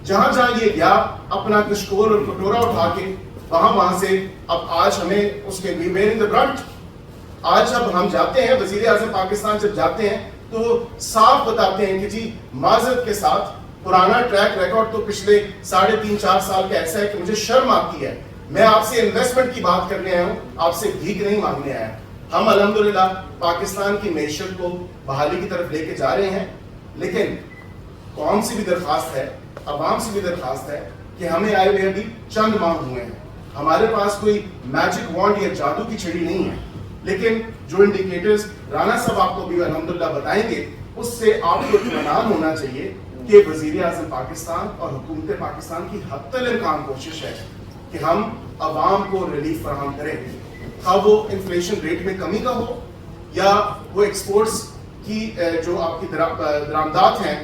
جہاں جہاں یہ گیا اپنا کشکول اور کٹورا اٹھا کے وہاں سے اب آج ہمیں اس کے ویئر ان دی برنٹ. آج جب ہم جاتے ہیں, وزیر اعظم پاکستان جب جاتے ہیں تو صاف بتاتے ہیں کہ جی معذرت کے ساتھ پرانا ٹریک ریکارڈ تو پچھلے 3.5-4 سال کا ایسا ہے کہ مجھے شرم آتی ہے. میں آپ سے انویسٹمنٹ کی بات کرنے آیا ہوں, آپ سے بھیک نہیں مانگنے آیا. ہم الحمدللہ پاکستان کی معیشت کو بحالی کی طرف لے کے جا رہے ہیں, لیکن قوم سے بھی درخواست ہے, عوام سے بھی درخواست ہے کہ ہمیں آئے ہوئے ابھی چند ماہ ہوئے ہیں. ہمارے پاس کوئی میجک وانڈ یا جادو کی چھڑی نہیں ہے, لیکن جو انڈیکیٹرز رانا صاحب آپ کو بھی الحمدللہ بتائیں گے, اس سے آپ کو اطمینان ہونا چاہیے کہ وزیر اعظم پاکستان اور حکومت پاکستان کی حتی الامکان کوشش ہے کہ ہم عوام کو ریلیف فراہم کریں. خواہ وہ انفلیشن ریٹ میں کمی کا ہو یا وہ ایکسپورٹس کی جو آپ کی درآمدات ہیں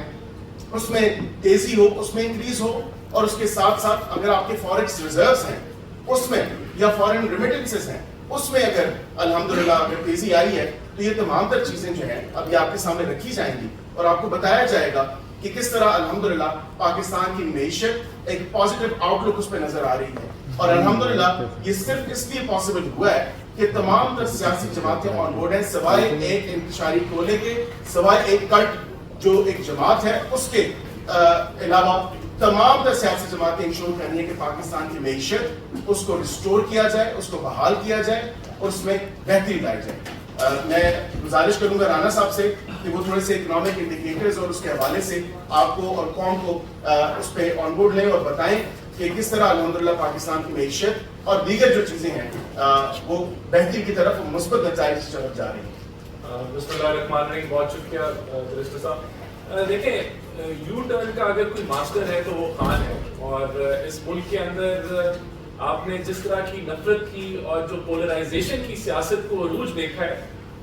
اس میں تیزی ہو, اس میں انکریز ہو, اور اس کے ساتھ ساتھ اگر آپ کے فوریکس ریزروز ہیں اس میں یا فارن ریمیٹنسز ہیں اس میں اگر الحمدللہ اگر تیزی آئی ہے تو یہ تمام تر چیزیں جو ہیں اب یہ آپ کے سامنے رکھی جائیں گی اور آپ کو بتایا جائے گا کہ کس طرح الحمدللہ پاکستان کی معیشت ایک پازیٹیو آؤٹ لک اس پہ نظر آ رہی ہے. اور الحمدللہ یہ صرف اس لیے پاسبل ہوا ہے کہ تمام تر سیاسی جماعتیں آن بورڈ ہیں, سوائے ایک انتشاری ٹولے کے, سوائے ایک کٹ جو ایک جماعت ہے اس کے علاوہ تمام تر سیاسی جماعتیں انشور کرنی ہے کہ پاکستان کی معیشت اس کو ریسٹور کیا جائے, اس کو بحال کیا جائے اور اس میں بہتری لائی جائے. میں گزارش کروں گا رانا صاحب سے کہ وہ تھوڑے سے اکنامک انڈیکیٹرز اور اس کے حوالے سے آپ کو اور قوم کو اس پہ آن بورڈ لیں اور بتائیں کہ کس طرح الحمدللہ پاکستان کی معیشت اور دیگر جو چیزیں ہیں وہ بہتری کی طرف مثبت نتائج کی طرف جا رہی ہیں. بسم اللہ الرحمن الرحیم. بہت شکریہ درست صاحب. دیکھیں, یو ٹرن کا اگر کوئی ماسٹر ہے تو وہ خان ہے, اور اس ملک کے اندر آپ نے جس طرح کی نفرت کی اور جو پولرائزیشن کی سیاست کو عروج دیکھا ہے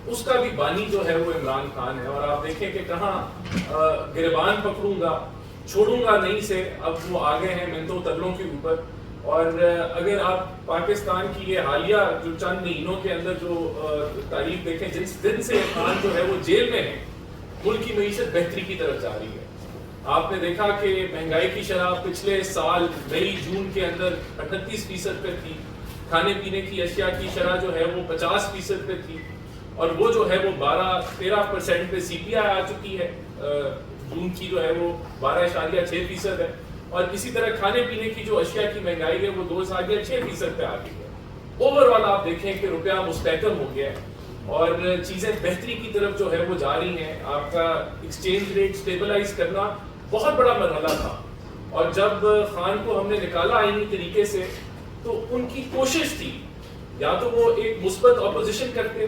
اس کا بھی بانی جو ہے وہ عمران خان ہے. اور آپ دیکھیں کہ کہاں گریبان پکڑوں گا چھوڑوں گا نہیں سے اب وہ آگے ہیں منتوں تلوں کے اوپر. اور اگر آپ پاکستان کی یہ حالیہ جو چند مہینوں کے اندر جو تاریخ دیکھیں, جس دن سے خان جو ہے وہ جیل میں ہے, ملک کی معیشت بہتری کی طرف جا رہی ہے. آپ نے دیکھا کہ مہنگائی کی شرح پچھلے سال مئی جون کے اندر 38% پہ تھی, کھانے پینے کی اشیاء کی شرح جو ہے وہ 50% پہ تھی, اور وہ جو ہے وہ 12-13% پہ سی پی آئی آ چکی ہے. جون کی جو ہے وہ 12.6% ہے, اور اسی طرح کھانے پینے کی جو اشیاء کی مہنگائی ہے وہ 2.6% پہ آ گئی ہے. اوور آل آپ دیکھیں کہ روپیہ مستحکم ہو گیا ہے اور چیزیں بہتری کی طرف جو ہے وہ جا رہی ہیں. آپ کا ایکسچینج ریٹ سٹیبلائز کرنا بہت بڑا مرحلہ تھا, اور جب خان کو ہم نے نکالا آئینی طریقے سے تو ان کی کوشش تھی یا تو وہ ایک مثبت اپوزیشن کرتے,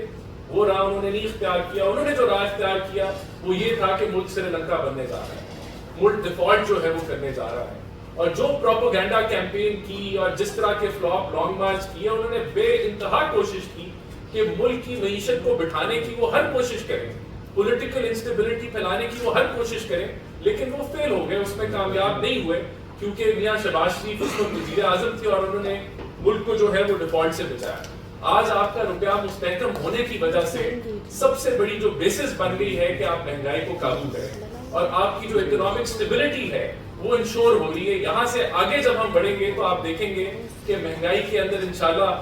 وہ راہ انہوں نے نہیں اختیار کیا. انہوں نے جو راہ اختیار کیا وہ یہ تھا کہ ملک سری لنکا بننے جا رہا ہے, ملک ڈیفالٹ جو ہے وہ کرنے جا رہا ہے. اور جو پروپیگنڈا کیمپین کی اور جس طرح کے فلاپ لانگ مارچ کیے, انہوں نے بے انتہا کوشش کی کہ ملک کی معیشت کو بٹھانے کی وہ ہر کوشش کریں, پولیٹیکل انسٹیبلٹی پھیلانے کی وہ ہر کوشش کریں, لیکن وہ فیل ہو گئے, اس میں کامیاب نہیں ہوئے, کیونکہ میاں شہباز شریف اس وقت وزیر اعظم تھے اور انہوں نے ملک کو جو ہے وہ ڈیفالٹ سے بچایا. آج آپ کا روپیہ مستحکم ہونے کی وجہ سے سب سے بڑی جو بیسس بن گئی ہے کہ آپ مہنگائی کو قابو کریں, اور آپ کی جو اکنامک سٹیبلٹی ہے وہ انشور ہو رہی ہے. یہاں سے آگے جب ہم بڑھیں گے تو آپ دیکھیں گے کہ مہنگائی کے اندر انشاءاللہ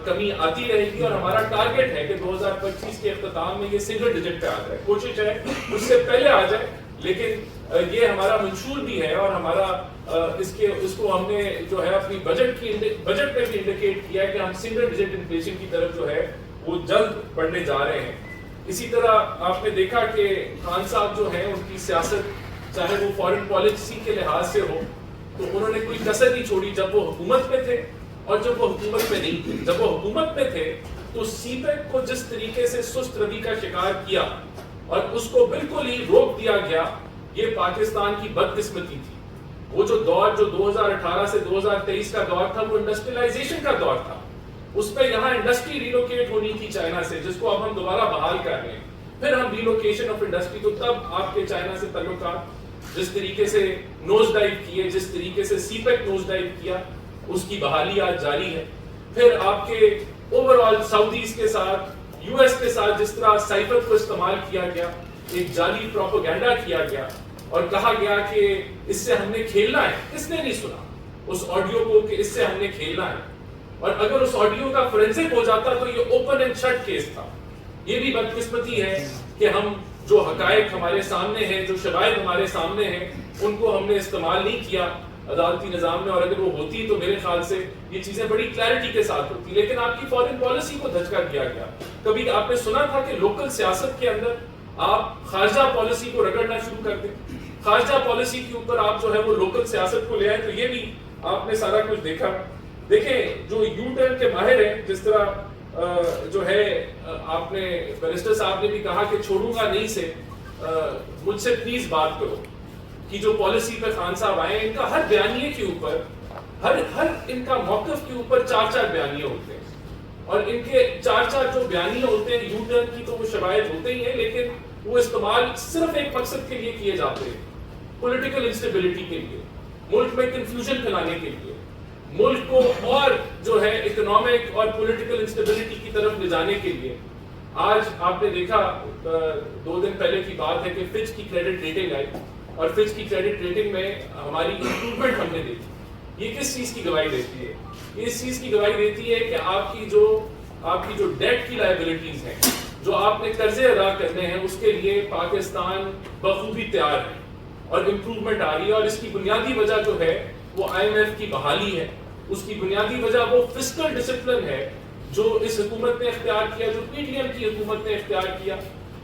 کمی آتی رہے گی, اور ہمارا ٹارگٹ ہے کہ 2025 کے اختتام میں یہ سنگل ڈیجٹ پہ آ جائے. کوشش ہے اس سے پہلے آ جائے, لیکن یہ ہمارا منشور بھی ہے, اور ہمارا اس کو ہم نے جو ہے اپنی بجٹ پہ بھی انڈیکیٹ کیا ہے کہ ہم سنگل ڈیجٹ انفلیشن کی طرف جو ہے وہ جلد بڑھنے جا رہے ہیں. اسی طرح آپ نے دیکھا کہ خان صاحب جو ہیں ان کی سیاست چاہے وہ فارن پالیسی کے لحاظ سے ہو تو انہوں نے کوئی کسر نہیں چھوڑی جب وہ حکومت میں تھے اور جب وہ حکومت میں نہیں تھے. جب وہ حکومت میں تھے تو سی پیک کو جس طریقے سے سست روی کا شکار کیا اور اس کو بالکل ہی روک دیا گیا, یہ پاکستان کی بدقسمتی تھی. وہ جو دور جو 2018 سے 2023 کا دور تھا وہ انڈسٹریلائزیشن کا دور تھا, اس پہ یہاں انڈسٹری ریلوکیٹ ہونی تھی چائنا سے, جس کو اب ہم دوبارہ بحال کر رہے ہیں. پھر ہم ریلوکیشن آف انڈسٹری, تو تب آپ کے چائنا سے تعلقات جس طریقے سے نوز ڈائیو کیے, جس طریقے سے سی پیک نوز ڈائیو کیا, اس کی بحالی آج جاری ہے. پھر آپ کے اوور آل سعودیز کے ساتھ, یو ایس کے ساتھ جس طرح سائپر کو استعمال کیا گیا, ایک جعلی پروپیگنڈا کیا گیا, اور کہا گیا کہ اس سے ہم نے کھیلنا ہے. کس نے نہیں سنا اس آڈیو کو کہ اس سے ہم نے کھیلنا ہے؟ اور اگر اس آڈیو کا فورینسک ہو جاتا تو یہ اوپن اینڈ شٹ کیس تھا. یہ بھی بدقسمتی ہے کہ ہم جو حقائق ہمارے سامنے ہیں, جو شواہد ہمارے سامنے ہیں, ان کو ہم نے استعمال نہیں کیا عدالتی نظام میں, اور اگر وہ ہوتی تو میرے خیال سے یہ چیزیں بڑی کلیئرٹی کے ساتھ ہوتی. لیکن آپ کی فارن پالیسی کو دھچکا دیا گیا. کبھی آپ نے سنا تھا کہ لوکل سیاست کے اندر آپ خارجہ پالیسی کو رگڑنا شروع کر دیں, خارجہ پالیسی کے اوپر آپ جو ہے وہ لوکل سیاست کو لے آئے؟ تو یہ بھی آپ نے سارا کچھ دیکھا. دیکھیں جو یو ٹرن کے ماہر ہیں, جس طرح جو ہے آپ نے بیرسٹر صاحب نے بھی کہا کہ چھوڑوں گا نہیں سے, مجھ سے پلیز بات کرو کہ جو پالیسی پہ خان صاحب آئے, ان کا ہر بیانیے کے اوپر, ہر ان کا موقف کے اوپر 4 بیانیے ہوتے ہیں, اور ان کے 4 جو بیانیے ہوتے ہیں یو ٹرن کی تو وہ شواہد ہوتے ہی ہیں, لیکن وہ استعمال صرف ایک مقصد کے لیے کیے جاتے ہیں, پولیٹیکل انسٹیبلٹی کے لیے, ملک میں کنفیوژن پھیلانے کے لیے, ملک کو اور جو ہے اکنامک اور پولیٹیکل انسٹیبلٹی کی طرف لے جانے کے لیے. آج آپ نے دیکھا 2 دن پہلے کی بات ہے کہ فچ کی کریڈٹ ریٹنگ آئی, اور فچ کی کریڈٹ ریٹنگ میں ہماری امپروومنٹ ہم نے دیکھی. یہ کس چیز کی گواہی دیتی ہے؟ یہ اس چیز کی گواہی دیتی ہے کہ آپ کی جو ڈیٹ کی لائبلٹیز ہیں, جو آپ نے قرضے ادا کرنے ہیں, اس کے لیے پاکستان بخوبی تیار ہے اور امپروومنٹ آ رہی ہے. اور اس کی بنیادی وجہ جو ہے وہ IMF کی بحالی ہے, اس کی بنیادی وجہ وہ فسکل ڈسپلن ہے جو اس حکومت نے اختیار کیا, جو PTM کی حکومت نے اختیار کیا,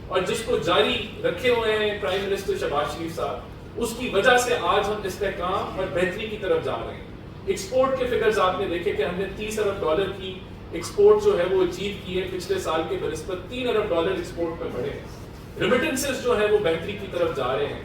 اور جس کو جاری رکھے ہوئے ہیں پرائم منسٹر شہباز شریف صاحب. اس کی وجہ سے آج ہم استحکام اور بہتری کی طرف جا رہے ہیں. ایکسپورٹ کے فگرز آپ نے دیکھے کہ ہم نے $30 ارب کی ایکسپورٹ جو ہے وہ اچیو کی ہے, پچھلے سال کے بنسبت $3 ارب ایکسپورٹ میں بڑھے ہیں. ریمیٹنسز جو ہے وہ بہتری کی طرف جا رہے ہیں.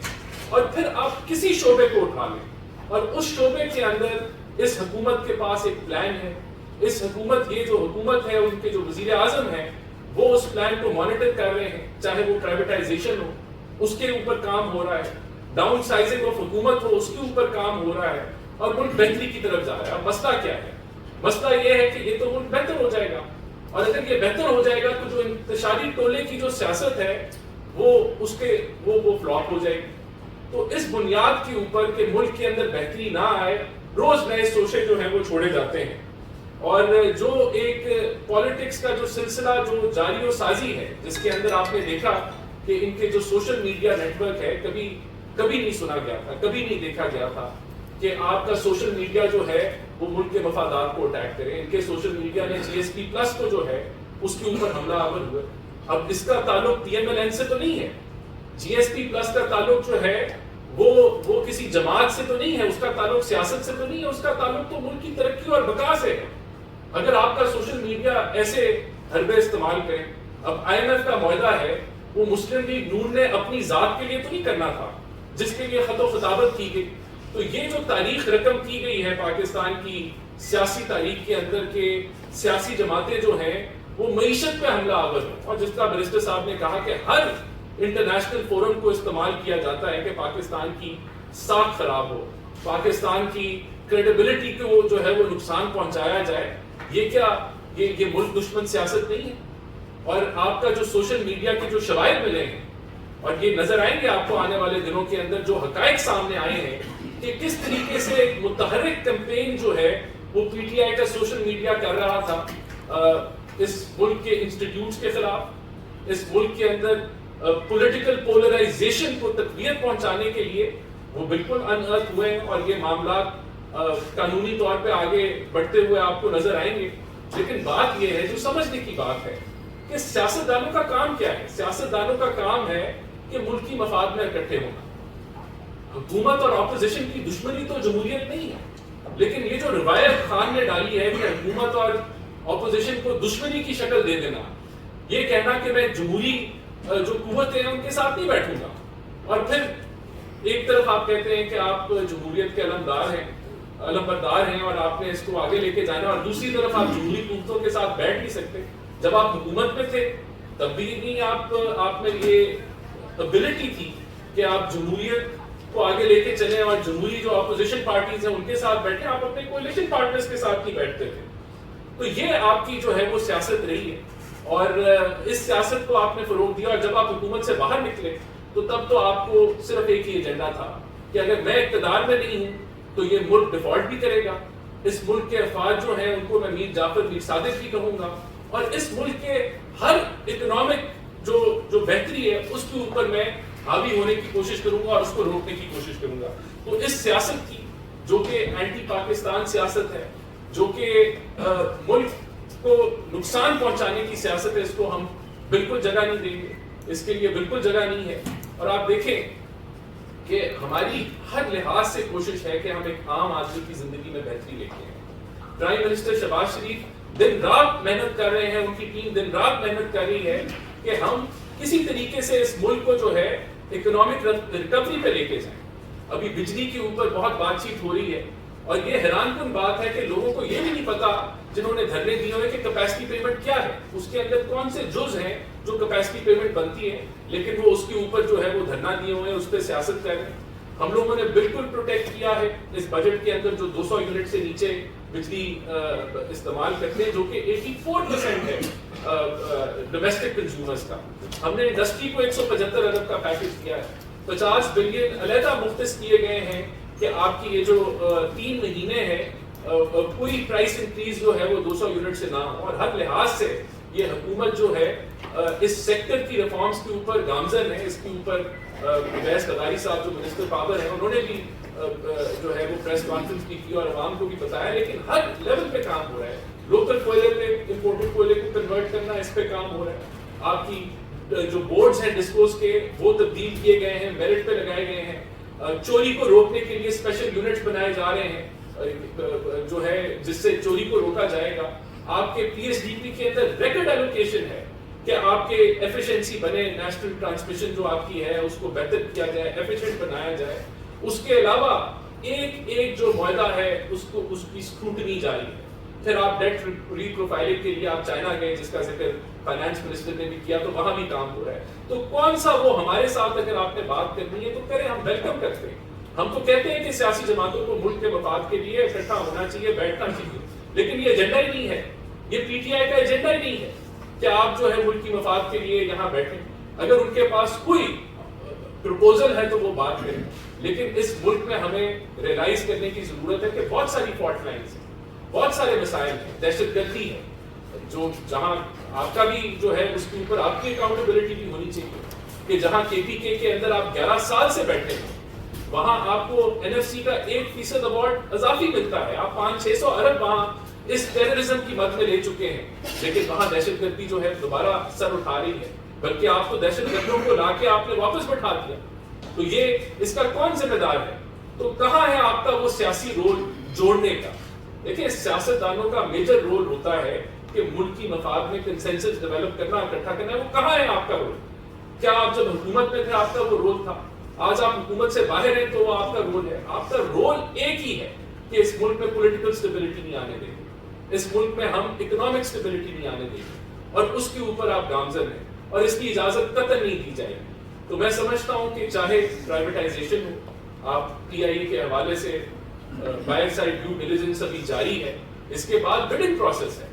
اور پھر آپ کسی شعبے کو اٹھا لیں, اور اس شعبے کے اندر اس حکومت کے پاس ایک پلان ہے. اس حکومت, یہ جو حکومت ہے, ان کے جو وزیر اعظم ہیں, وہ اس پلان کو مانیٹر کر رہے ہیں. چاہے وہ پرائیویٹائزیشن ہو, اس کے اوپر کام ہو رہا ہے, ڈاؤن سائزنگ آف حکومت ہو, اس کے اوپر کام ہو رہا ہے, اور ملک بہتری کی طرف جا رہا ہے. اب مسئلہ کیا ہے؟ مسئلہ یہ ہے کہ یہ تو ملک بہتر ہو جائے گا, اور اگر یہ بہتر ہو جائے گا تو جو انتشاری ٹولے کی جو سیاست ہے وہ فلاپ ہو جائے گی. تو اس بنیاد کے اوپر کہ ملک کے اندر بہتری نہ آئے, روز نئے سوچے جو ہیں وہ چھوڑے جاتے ہیں. اور جو ایک پالیٹکس کا جو سلسلہ جو جاری و سازی ہے, جس کے اندر آپ نے دیکھا کہ ان کے جو سوشل میڈیا نیٹ ورک ہے, کبھی نہیں سنا گیا تھا, کبھی نہیں دیکھا گیا تھا کہ آپ کا سوشل میڈیا جو ہے وہ ملک کے مفادات کو اٹیک کرے. ان کے سوشل میڈیا نے GSP پلس کو جو ہے اس کے اوپر حملہ آور ہوئے. اب اس کا تعلق PMLN سے تو نہیں ہے, GSP پلس کا تعلق جو ہے وہ کسی جماعت سے تو نہیں ہے, اس کا تعلق سیاست سے تو نہیں ہے, اس کا تعلق تو ملک کی ترقی اور بقا سے ہے. اگر آپ کا سوشل میڈیا ایسے حربے استعمال کریں, اب IMF کا معاہدہ ہے, وہ مسلم لیگ نون نے اپنی ذات کے لیے تو نہیں کرنا تھا جس کے لیے خط و خطابت کی گئی. تو یہ جو تاریخ رقم کی گئی ہے پاکستان کی سیاسی تاریخ کے اندر کے سیاسی جماعتیں جو ہیں وہ معیشت پہ حملہ آور ہیں. اور جس طرح بیرسٹر صاحب نے کہا کہ ہر انٹرنیشنل فورم کو استعمال کیا جاتا ہے کہ پاکستان کی ساکھ خراب ہو, پاکستان کی کریڈیبلٹی کو جو ہے وہ نقصان پہنچایا جائے. یہ کیا یہ ملک دشمن سیاست نہیں ہے؟ اور آپ کا جو سوشل میڈیا کے جو شواہد ملے ہیں, اور یہ نظر آئیں گے آپ کو آنے والے دنوں کے اندر جو حقائق سامنے آئے ہیں کہ کس طریقے سے ایک متحرک کیمپین جو ہے وہ PTI کا سوشل میڈیا کر رہا تھا اس ملک کے انسٹیٹیوٹس کے خلاف, اس ملک کے اندر پولیٹیکل پولرائزیشن کو تقویت پہنچانے کے لیے. وہ بالکل انرتھ ہوئے ہیں, اور یہ معاملات قانونی طور پہ آگے بڑھتے ہوئے آپ کو نظر آئیں گے. لیکن بات یہ ہے, جو سمجھنے کی بات ہے, کہ سیاستدانوں کا کام کیا ہے؟ سیاستدانوں کا کام ہے کہ ملکی مفاد میں اکٹھے ہونا. حکومت اور اپوزیشن کی دشمنی تو جمہوریت نہیں ہے, لیکن یہ جو روایت خان نے ڈالی ہے کہ حکومت اور اپوزیشن کو دشمنی کی شکل دے دینا, یہ کہنا کہ میں جمہوری جو قوتیں ہیں ان کے ساتھ نہیں بیٹھوں گا, اور پھر ایک طرف آپ کہتے ہیں کہ آپ جمہوریت کے علمبردار ہیں اور آپ نے اس کو آگے لے کے جانا, اور دوسری طرف آپ جمہوری قوتوں کے ساتھ بیٹھ نہیں سکتے. جب آپ حکومت میں تھے تب بھی نہیں آپ میں یہ ابیلٹی تھی کہ آپ جمہوریت کو آگے لے کے چلیں اور جمہوری جو اپوزیشن پارٹیز ہیں ان کے ساتھ بیٹھیں, آپ اپنے کولیشن پارٹنرز کے ساتھ نہیں بیٹھتے تھے. تو یہ آپ کی جو ہے وہ سیاست رہی ہے, اور اس سیاست کو آپ نے فروغ دیا. اور جب آپ حکومت سے باہر نکلے تو تب تو آپ کو صرف ایک ہی ایجنڈا تھا کہ اگر میں اقتدار میں نہیں ہوں تو یہ ملک ڈیفالٹ بھی کرے گا. اس ملک کے افواج جو ہیں ان کو میں میر جعفر میر صادق بھی کہوں گا, اور اس ملک کے ہر اکنامک جو بہتری ہے اس کے اوپر میں حاوی ہونے کی کوشش کروں گا اور اس کو روکنے کی کوشش کروں گا. تو اس سیاست کی جو کہ اینٹی پاکستان سیاست ہے, جو کہ ملک کو نقصان پہنچانے کی سیاست ہے, اس کو ہم بالکل جگہ نہیں دیں گے, اس کے لیے بالکل جگہ نہیں ہے. اور آپ دیکھیں کہ ہماری ہر لحاظ سے کوشش ہے کہ ہم ایک عام آدمی کی زندگی میں بہتری لے کے آئیں. پرائم منسٹر شہباز شریف دن رات محنت کر رہے ہیں, ان کی ٹیم دن رات محنت کر رہی ہے کہ ہم کسی طریقے سے اس ملک کو جو ہے اکنامک ریکوری پہ لے کے جائیں. ابھی بجلی کے اوپر بہت بات چیت ہو رہی ہے, اور یہ حیران کن بات ہے کہ لوگوں کو یہ بھی نہیں پتا جنہوں نے دھرنے دیے ہوئے کہ کیپیسٹی پیمنٹ کیا ہے, اس کے اندر کون سے جز ہیں جو کیپیسٹی پیمنٹ بنتی ہے, لیکن وہ اس کے اوپر جو ہے وہ دھرنا دیے ہوئے ہیں, اس پہ سیاست کر رہے ہیں. ہم لوگوں نے بالکل پروٹیکٹ کیا ہے اس بجٹ کے اندر جو 200 یونٹ سے نیچے بجلی استعمال کرتے ہیں, جو کہ 84% ہے ڈومیسٹک کنزیومرز کا. ہم نے انڈسٹری کو 175 ارب کا پیکج دیا ہے, 50 بلین علیحدہ مختص کیے گئے ہیں کہ آپ کی یہ جو 3 مہینے ہے کوئی پرائس انکریز جو ہے وہ 200 یونٹ سے نہ ہو. اور ہر لحاظ سے یہ حکومت جو ہے اس سیکٹر کی ریفارمز کے اوپر گامزن ہے. اس کے اوپر اویس قداری صاحب جو منسٹر پاور ہیں انہوں نے بھی جو ہے وہ پریس کانفرنس بھی کی اور عوام کو بھی بتایا, لیکن ہر لیول پہ کام ہو رہا ہے. لوکل کوئلے پہ, امپورٹڈ کوئلے کو کنورٹ کرنا, اس پہ کام ہو رہا ہے. آپ کی جو بورڈز ہیں ڈسپوز کے وہ تبدیل کیے گئے ہیں, میرٹ پہ لگائے گئے ہیں. چوری کو روکنے کے لیے اسپیشل یونٹس بنائے جا رہے ہیں جو ہے جس سے چوری کو روکا جائے گا. آپ کے پی ایس ڈی پی کے اندر ریکارڈ ایلوکیشن ہے کہ آپ کے ایفیشنسی بنے, نیشنل ٹرانسمیشن جو آپ کی ہے اس کو بہتر کیا جائے, ایفیشنٹ بنایا جائے. اس کے علاوہ ایک جو معاہدہ ہے اس کو اس کی اسکروٹنی جاری ہے. پھر آپ ڈیٹ ری پروفائلنگ کے لیے آپ چائنا گئے جس کا ذکر فائنانس منسٹر نے بھی کیا, تو وہاں بھی کام ہو رہا ہے. تو کون سا وہ ہمارے ساتھ اگر آپ نے بات کرنی ہے تو کریں, ہم ویلکم کرتے ہیں. ہم تو کہتے ہیں کہ سیاسی جماعتوں کو ملک کے مفاد کے لیے اکٹھا ہونا چاہیے, بیٹھنا چاہیے, لیکن یہ ایجنڈا ہی نہیں ہے, یہ پی ٹی آئی کا ایجنڈا ہی نہیں ہے کہ آپ جو ہے ملک کی مفاد کے لیے یہاں بیٹھیں. اگر ان کے پاس کوئی پروپوزل ہے تو وہ بات کریں, لیکن اس ملک میں ہمیں ریلائز کرنے کی ضرورت ہے کہ بہت ساری فالٹ لائنز ہیں, بہت سارے مسائل ہیں, دہشت گردی ہے جو جہاں آپ کا بھی جو ہے اس کے اوپر آپ کی اکاؤنٹیبلٹی بھی ہونی چاہیے کہ جہاں کے پی کے اندر آپ 11 سال سے بیٹھے ہیں وہاں آپ کو این ایف سی کا 1% ایوارڈ اضافی ملتا ہے. آپ 500-600 ارب وہاں اس ٹیررزم کی مد میں لے چکے ہیں, لیکن وہاں دہشت گردی جو ہے دوبارہ سر اٹھا رہی ہے, بلکہ آپ کو دہشت گردوں کو لا کے آپ نے واپس بٹھا دیا. تو یہ اس کا کون ذمہ دار ہے؟ تو کہاں ہے آپ کا وہ سیاسی رول جوڑنے کا؟ دیکھیں سیاستدانوں کا میجر رول ہوتا ہے کہ ملک کی مفاد میں کنسنسس ڈیولپ کرنا, اکٹھا کرنا. وہ کہاں ہے آپ کا رول؟ کیا آپ جب حکومت میں تھے آپ کا وہ رول تھا؟ آج آپ حکومت سے باہر ہیں تو وہ آپ کا رول ہے. آپ کا رول ایک ہی ہے کہ اس ملک میں پولیٹیکل سٹیبلٹی نہیں آنے دیں گے, اس ملک میں ہم اکنامک سٹیبلٹی نہیں آنے دیں گے, اور اس کے اوپر آپ گامزن ہیں اور اس کی اجازت قطعاً نہیں دی جائے گی. تو میں سمجھتا ہوں کہ چاہے پرائیویٹائزیشن ہو, آپ ٹی آئی کے حوالے سے بائر سائڈ ڈیو ڈیلیجنس ابھی جاری ہے, اس کے بعد بڈنگ پروسیس ہے.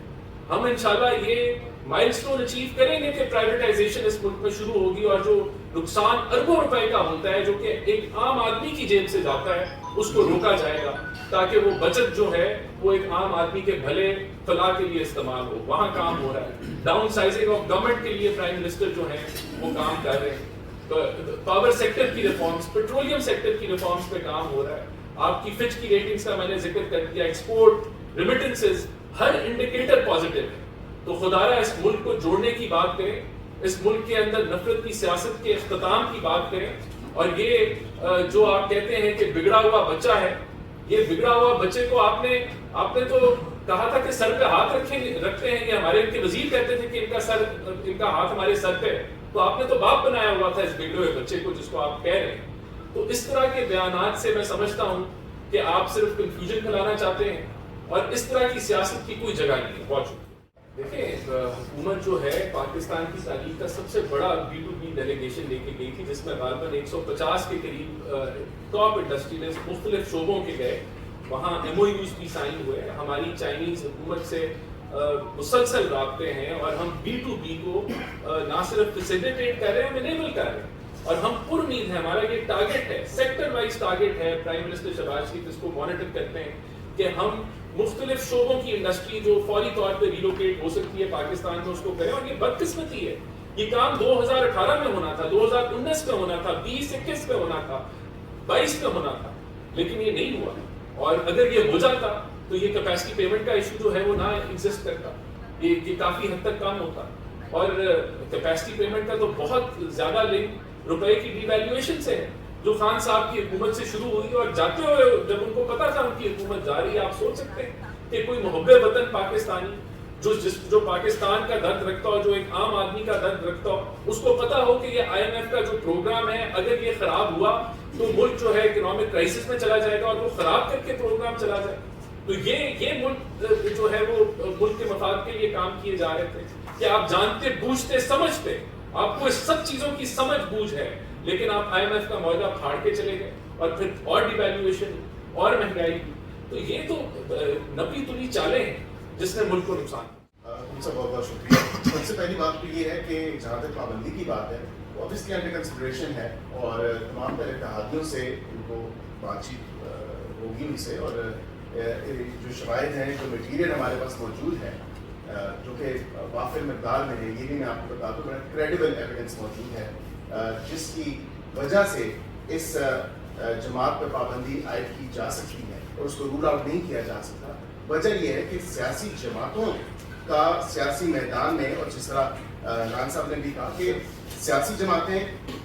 ہم انشاءاللہ یہ مائل سٹون اچیو کریں گے کہ پرائیویٹائزیشن اس ملک میں شروع ہوگی, اور جو نقصان اربوں روپے کا ہوتا ہے جو کہ ایک عام آدمی کی جیب سے جاتا ہے اس کو روکا جائے گا, تاکہ وہ بچت جو ہے وہ ایک عام آدمی کے بھلے فلاح کے لیے استعمال ہو. وہاں کام ہو رہا ہے. ڈاؤن سائزنگ آف گورنمنٹ کے لیے پرائم منسٹر جو ہیں وہ کام کر رہے ہیں. پاور سیکٹر کی ریفارمز, پیٹرولیم سیکٹر کی ریفارمز پہ کام ہو رہا ہے. آپ کی فچ کی ریٹنگز کا میں نے ذکر کر دیا, ایکسپورٹ, ریمیٹنسز, ہر انڈیکیٹر پازیٹیو ہے. تو خدارہ اس ملک کو جوڑنے کی بات کریں, اس ملک کے اندر نفرت کی سیاست کے اختتام کی بات کریں. اور یہ جو آپ کہتے ہیں کہ بگڑا ہوا بچہ ہے, یہ بگڑا ہوا بچے کو آپ نے تو کہا تھا کہ سر پہ ہاتھ رکھتے ہیں, یہ ہمارے ان کے وزیر کہتے تھے کہ ان کا ہاتھ ہمارے سر پہ ہے, تو آپ نے تو باپ بنایا ہوا تھا اس بگڑے ہوئے بچے کو جس کو آپ کہہ رہے ہیں. تو اس طرح کے بیانات سے میں سمجھتا ہوں کہ آپ صرف کنفیوژن پھیلانا چاہتے ہیں, اور اس طرح کی سیاست کی کوئی جگہ نہیں ہے. بہت شکریہ. دیکھیں حکومت جو ہے پاکستان کی تاریخ کا سب سے بڑا B2B ڈیلیگیشن لے کے گئی تھی, جس میں غالباً 150 کے قریب ٹاپ انڈسٹریز مختلف شعبوں کے گئے. وہاں MOUs بھی سائن ہوئے. ہماری چائنیز حکومت سے مسلسل رابطے ہیں, اور ہم B2B کو نہ صرف فیسیلیٹیٹ کر رہے ہیں, ہم انیبل کر رہے ہیں. اور ہم پر امید ہیں, ہمارا یہ ٹارگٹ ہے, سیکٹر وائز ٹارگٹ ہے پرائم منسٹر شہباز شریف اس کو مانیٹر کرتے ہیں کہ ہم مختلف شعبوں کی انڈسٹری جو فوری طور پہ ریلوکیٹ ہو سکتی ہے پاکستان میں اس کو کریں. اور یہ بدقسمتی ہے, یہ کام 2018 میں ہونا تھا, 2019 میں ہونا تھا, 20-21 میں ہونا تھا, 22 میں ہونا تھا, لیکن یہ نہیں ہوا. اور اگر یہ ہو جاتا تو یہ کیپیسٹی پیمنٹ کا ایشو جو ہے وہ نہ ایگزسٹ کرتا, یہ کافی حد تک کم ہوتا. اور کیپیسٹی پیمنٹ کا تو بہت زیادہ لنک روپے کی ڈی ویلیویشن سے ہے جو خان صاحب کی حکومت سے شروع ہوئی. اور جاتے ہوئے جب ان کو پتا تھا ان کی حکومت جا رہی ہے, آپ سوچ سکتے ہیں کہ کوئی محب وطن پاکستانی جو پاکستان کا درد رکھتا ہو, جو ایک عام آدمی کا درد رکھتا ہو, اس کو پتا ہو کہ یہ IMF کا جو پروگرام ہے اگر یہ خراب ہوا تو ملک جو ہے اکنامک کرائسس میں چلا جائے گا, اور وہ خراب کر کے پروگرام چلا جائے. تو یہ ملک جو ہے وہ ملک کے مفاد کے لیے کام کیے جا رہے تھے کہ آپ جانتے بوجھتے سمجھتے, آپ کو اس سب چیزوں کی سمجھ بوجھ ہے, لیکن آپ IMF کا معاہدہ پھاڑ کے چلے گئے اور پھر اور ڈیویلیویشن اور مہنگائی کی. تو یہ تو نپی تلی چالیں ہیں جس نے ملک کو نقصان. ان سے بہت بہت شکریہ. سب سے پہلی بات تو یہ ہے کہ جہاں تک پابندی کی بات ہے وہ obviously انڈر کنسیڈریشن ہے, اور تمام تر اتحادیوں سے ان کو بات چیت ہوگی ان سے, اور جو شواہد ہیں, جو مٹیریل ہمارے پاس موجود ہے جو کہ وافر مقدار میں ہے, یہ بھی میں آپ کو بتا دوں, کریڈیبل ایویڈنس موجود ہے جس کی وجہ سے اس جماعت پہ پابندی عائد کی جا سکتی ہے اور اس کو رول آؤٹ نہیں کیا جا سکتا. وجہ یہ ہے کہ سیاسی جماعتوں کا سیاسی میدان میں, اور جس طرح خان صاحب نے بھی کہا کہ سیاسی جماعتیں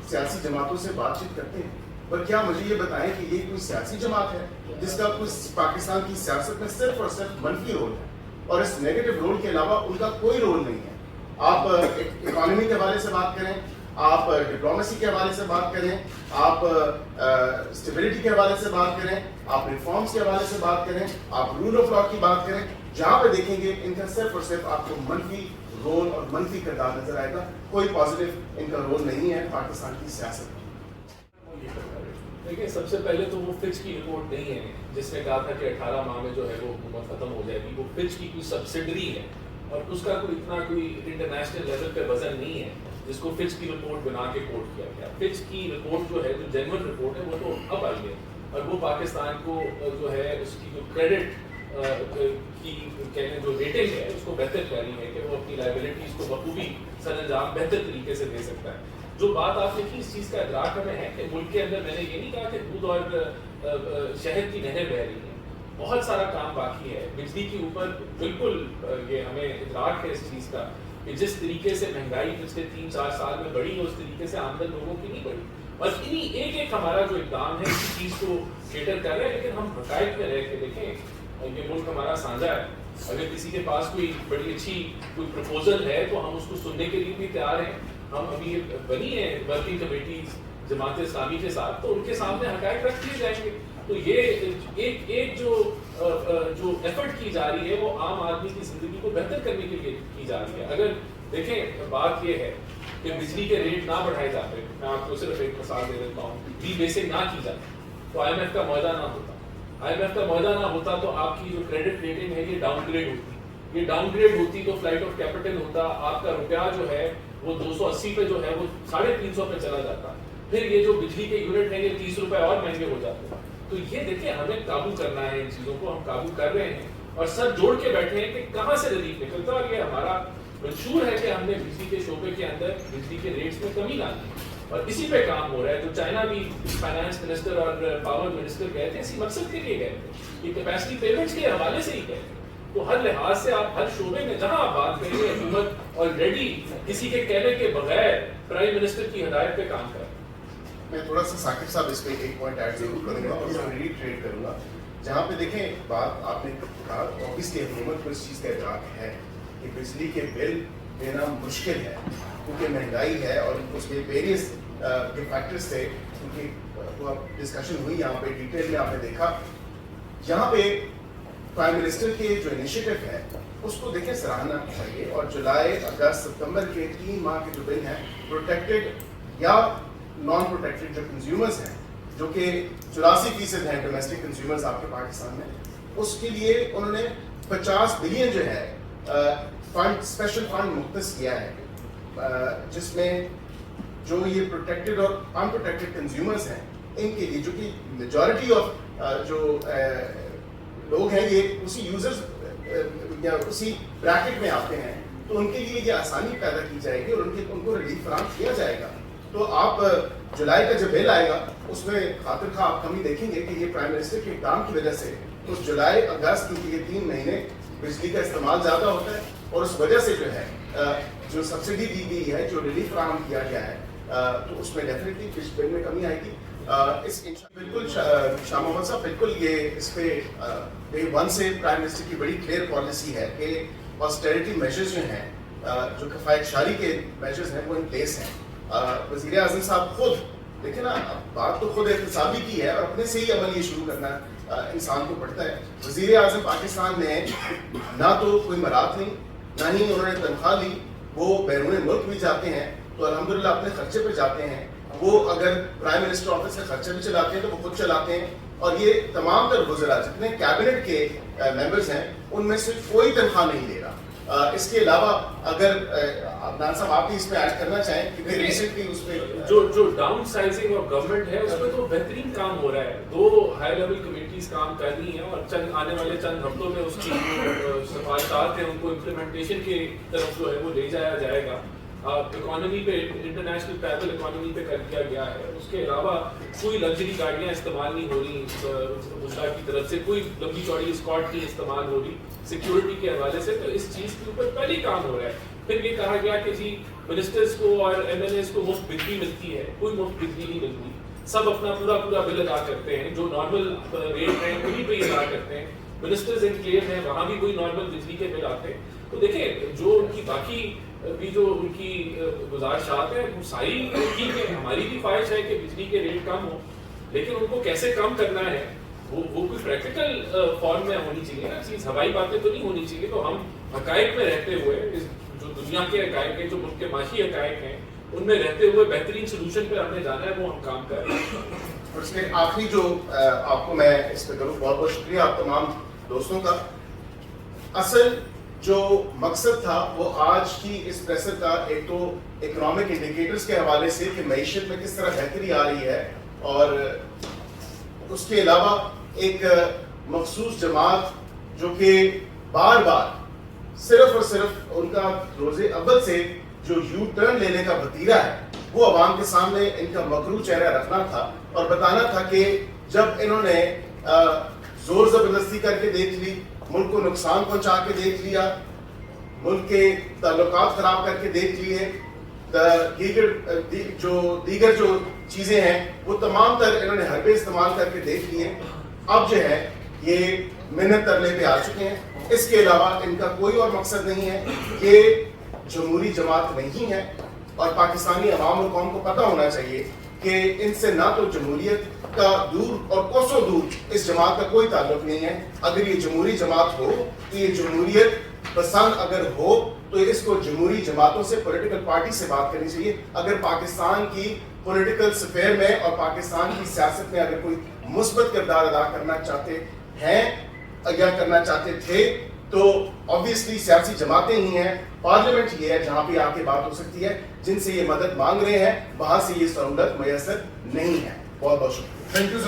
سیاسی جماعتوں سے بات چیت کرتے ہیں, پر کیا مجھے یہ بتائیں کہ یہ کوئی سیاسی جماعت ہے جس کا کوئی پاکستان کی سیاست میں صرف اور صرف منفی رول ہے, اور اس نیگیٹو رول کے علاوہ ان کا کوئی رول نہیں ہے. آپ اکانومی کے حوالے سے بات کریں, آپ ڈپلومیسی کے حوالے سے بات کریں, آپ اسٹیبلٹی کے حوالے سے بات کریں, آپ ریفارمز کے حوالے سے بات کریں, آپ رول آف لا کی بات کریں, جہاں پہ دیکھیں گے ان کا صرف اور صرف آپ کو منفی رول اور منفی کردار نظر آئے گا. کوئی پازیٹیو ان کا رول نہیں ہے پاکستان کی سیاست میں. دیکھیں, سب سے پہلے تو وہ فچ کی رپورٹ نہیں ہے جس نے کہا تھا کہ 18 ماہ میں جو ہے وہ حکومت ختم ہو جائے گی. وہ فچ کی کوئی سبسڈری ہے, اور اس کا کوئی اتنا کوئی انٹرنیشنل لیول پہ وزن نہیں ہے جس کو فچ کی رپورٹ بنا کے کوٹ کیا گیا. فچ کی رپورٹ جو ہے, جو جینوئن رپورٹ ہے, وہ تو اب آئی ہے, اور وہ پاکستان کو جو ہے اس کی جو کریڈٹ کی کہنے جو ریٹنگ ہے اس کو بہتر کر رہی ہے کہ وہ اپنی لائبلٹیز کو بخوبی سر انجام بہتر طریقے سے دے سکتا ہے. جو بات آپ نے کی, اس چیز کا ادراک ہمیں ہے کہ ملک کے اندر, میں نے یہ نہیں کہا کہ دودھ اور شہد کی نہریں بہہ رہی ہیں, بہت سارا کام باقی ہے. بجلی کے اوپر بالکل یہ ہمیں ادراک ہے اس چیز کا کہ جس طریقے سے مہنگائی پچھلے 3-4 سال میں بڑھی, اس طریقے سے آمدن لوگوں کی نہیں بڑھی. بس انہیں ایک ہمارا جو اقدام ہے اسی چیز کو کیٹر کر رہے ہیں, لیکن ہم حقائق میں رہ کے دیکھیں, یہ ملک ہمارا سانجا ہے. اگر کسی کے پاس کوئی بڑی اچھی کوئی پروپوزل ہے تو ہم اس کو سننے کے لیے بھی تیار ہیں. ہم ابھی بنی ہیں ورکنگ کمیٹیز جماعت اسلامی کے ساتھ, تو ان کے سامنے حقائق رکھ دیے جائیں گے. تو یہ ایک جو ایفرٹ کی جا رہی ہے وہ عام آدمی کی زندگی کو بہتر کرنے کے لیے کی جا رہی ہے. اگر دیکھیں, بات یہ ہے کہ بجلی کے ریٹ نہ بڑھائے جاتے, میں آپ کو صرف ایک مثال دے دیتا ہوں, ری بیسنگ نہ کی جاتی تو IMF کا معاہدہ نہ ہوتا. IMF کا معاہدہ نہ ہوتا تو آپ کی جو کریڈٹ ریٹنگ ہے یہ ڈاؤن گریڈ ہوتی. یہ ڈاؤن گریڈ ہوتی تو فلائٹ آف کیپٹل ہوتا, آپ کا روپیہ جو ہے وہ 280 پہ جو ہے وہ 350 پہ چلا جاتا. پھر یہ جو بجلی کے یونٹ ہیں یہ 30 روپے اور مہنگے ہو جاتے. تو یہ دیکھیں, ہمیں قابو کرنا ہے ان چیزوں کو, ہم قابو کر رہے ہیں اور سر جوڑ کے بیٹھے ہیں کہ کہاں سے ریلیف نکلتا. اور یہ ہمارا منشور ہے کہ ہم نے بجلی کے شعبے کے اندر بجلی کے ریٹس میں کمی لانی ہے, اور اسی پہ کام ہو رہا ہے. تو چائنا بھی فائنانس منسٹر اور پاور منسٹر گئے تھے اسی مقصد کے لیے گئے تھے, یہ کیپیسٹی پیمنٹس کے حوالے سے ہی گئے تھے. تو ہر لحاظ سے آپ ہر شعبے میں جہاں آپ بات کریں گے, حکومت آلریڈی کسی کے کہنے کے بغیر پرائم منسٹر کی ہدایت پہ کام کر رہا ہے. میں تھوڑا سا ثاقب صاحب اس پہ ایک پوائنٹ ایڈ ضرور کروں گا اور ری ٹریڈ کروں گا. جہاں پہ دیکھیں, بات آپ نے کہا, آفس کی حکومت کو اس چیز کا ادراک ہے کہ بجلی کے بل دینا مشکل ہے کیونکہ مہنگائی ہے, اور اس میں ویریس جو فیکٹرز تھے ان کی ڈسکشن ہوئی یہاں پہ ڈیٹیل میں, آپ نے دیکھا. یہاں پہ پرائم منسٹر کے جو انیشیٹو ہے اس کو دیکھیں سراہنا چاہیے, اور جولائی, اگست, ستمبر کے 3 ماہ کے جو بل ہیں پروٹیکٹڈ یا نان پروٹیکٹڈ جو کنزیومرز ہیں, جو کہ 84% ہیں ڈومیسٹک کنزیومرز آپ کے پاکستان میں, اس کے لیے انہوں نے 50 بلین جو ہے فنڈ, اسپیشل فنڈ مختص کیا ہے, جس میں جو یہ پروٹیکٹڈ اور ان پروٹیکٹڈ کنزیومرز ہیں ان کے لیے، جو کہ میجورٹی آف جو لوگ ہیں یہ اسی یوزرز یا اسی بریکٹ میں آتے ہیں، تو ان کے لیے یہ آسانی پیدا کی جائے گی اور ان کو ریلیف فراہم کیا جائے گا. تو آپ جولائی کا جو بل آئے گا اس میں خاطر خواہ آپ کمی دیکھیں گے کہ یہ پرائم منسٹر کے اقدام کی وجہ سے اس جولائی اگست کیونکہ یہ 3 مہینے بجلی کا استعمال زیادہ ہوتا ہے اور اس وجہ سے جو ہے جو سبسڈی دی گئی ہے، جو ریلیف فراہم کیا گیا ہے، تو اس میں ڈیفینیٹلی کچھ بل میں کمی آئے گی. بالکل شاہ محمد صاحب، بالکل یہ اس پہ ڈے 1 سے پرائم منسٹر کی بڑی کلیئر پالیسی ہے کہ آسٹیرٹی میجرز جو ہیں، جو کفایت شاری کے میجرز ہیں وہ ان پلیس ہیں. وزیر اعظم صاحب خود دیکھیں نا، بات تو خود احتسابی کی ہے اور اپنے سے ہی عمل یہ شروع کرنا انسان کو پڑتا ہے. وزیر اعظم پاکستان نے نہ تو کوئی مراد نہیں، نہ ہی انہوں نے تنخواہ لی. وہ بیرون ملک بھی جاتے ہیں تو الحمدللہ اپنے خرچے پہ جاتے ہیں. وہ اگر پرائم منسٹر آفس کا خرچہ بھی چلاتے ہیں تو وہ خود چلاتے ہیں. اور یہ تمام تر وزراء جتنے کیبنٹ کے ممبرز ہیں ان میں سے کوئی تنخواہ نہیں لے رہا. اس کے علاوہ اگر عدنان صاحب آپ بھی اس پہ ایڈ کرنا چاہیں کیونکہ ریسنٹلی اس پہ جو ڈاؤن سائزنگ آف گورنمنٹ ہے اس پہ تو بہترین کام ہو رہا ہے. 2 ہائی لیول کمیٹیز کام کر رہی ہیں اور آنے والے چند ہفتوں میں اس کی سفارشات ہیں ان کو امپلیمنٹیشن کی طرف جو ہے وہ لے جایا جائے گا. اکانومی پہ انٹرنیشنل ٹریول اکانومی پہ کر دیا گیا ہے. اس کے علاوہ کوئی لگژری گاڑیاں استعمال نہیں ہو رہی وزراء کی طرف سے، کوئی لمبی چوڑی اسکاٹ نہیں استعمال ہو رہی سیکیورٹی کے حوالے سے. تو اس چیز کے اوپر پہلے کام ہو رہا ہے. پھر یہ کہا گیا کہ جی منسٹرز کو اور ایم ایل ایز کو مفت بجلی ملتی ہے. کوئی مفت بجلی نہیں ملتی. سب اپنا پورا بل ادا کرتے ہیں. جو نارمل ریٹ ہیں انہیں پہ ادا کرتے ہیں. منسٹرز انکلیو ہیں وہاں بھی کوئی نارمل بجلی کے بل آتے ہیں. تو دیکھیں جو ان کی باقی بھی جو ان کی گزارشات ہیں وہ ساری ٹھیک ہے. ہماری بھی خواہش ہے کہ بجلی کے ریٹ کم ہوں، لیکن ان کو کیسے کم کرنا ہے وہ کوئی پریکٹیکل فارم میں ہونی چاہیے نا چیز. ہوائی باتیں تو نہیں ہونی چاہیے. تو ہم حقائق میں رہتے ہوئے جو دنیا کے حقائق ہیں، جو ملک کے معاشی حقائق ہیں، ان میں رہتے ہوئے بہترین سولوشن پہ ہم نے جانا ہے، وہ ہم کام کر رہے ہیں. اور اس میں آخری جو آپ کو میں اس پہ کروں، بہت شکریہ آپ تمام دوستوں کا. اصل جو مقصد تھا وہ آج کی اس پریسر کا ایک تو اکنامک انڈیکیٹرز کے حوالے سے کہ معیشت میں کس طرح بہتری آ رہی ہے، اور اس کے علاوہ ایک مخصوص جماعت جو کہ بار بار صرف اور صرف ان کا روز اول سے جو یو ٹرن لینے کا وتیرہ ہے وہ عوام کے سامنے ان کا مکروہ چہرہ رکھنا تھا اور بتانا تھا کہ جب انہوں نے زور زبردستی کر کے دیکھ لی، ملک کو نقصان پہنچا کے دیکھ لیا، ملک کے تعلقات خراب کر کے دیکھ لیے، دیگر جو چیزیں ہیں وہ تمام تر انہوں نے حربے استعمال کر کے دیکھ لیے. اب جو ہے یہ محنت کرنے پہ آ چکے ہیں. اس کے علاوہ ان کا کوئی اور مقصد نہیں ہے. یہ جمہوری جماعت نہیں ہے اور پاکستانی عوام اور قوم کو پتہ ہونا چاہیے کہ ان سے نہ تو جمہوریت کا دور اور کوسوں دور اس جماعت کا کوئی تعلق نہیں ہے. اگر یہ جمہوری جماعت ہو تو یہ جمہوریت پسند اگر ہو تو اس کو جمہوری جماعتوں سے، پولیٹیکل پارٹی سے بات کرنی چاہیے. اگر پاکستان کی پولیٹیکل سفیر میں اور پاکستان کی سیاست میں اگر کوئی مثبت کردار ادا کرنا چاہتے ہیں یا کرنا چاہتے تھے تو آبویسلی سیاسی جماعتیں ہی ہیں. پارلیمنٹ یہ ہے جہاں پہ آ کے بات ہو سکتی ہے. جن سے یہ مدد مانگ رہے ہیں وہاں سے یہ سہولت میسر نہیں ہے. بہت بہت شکریہ. Thank you.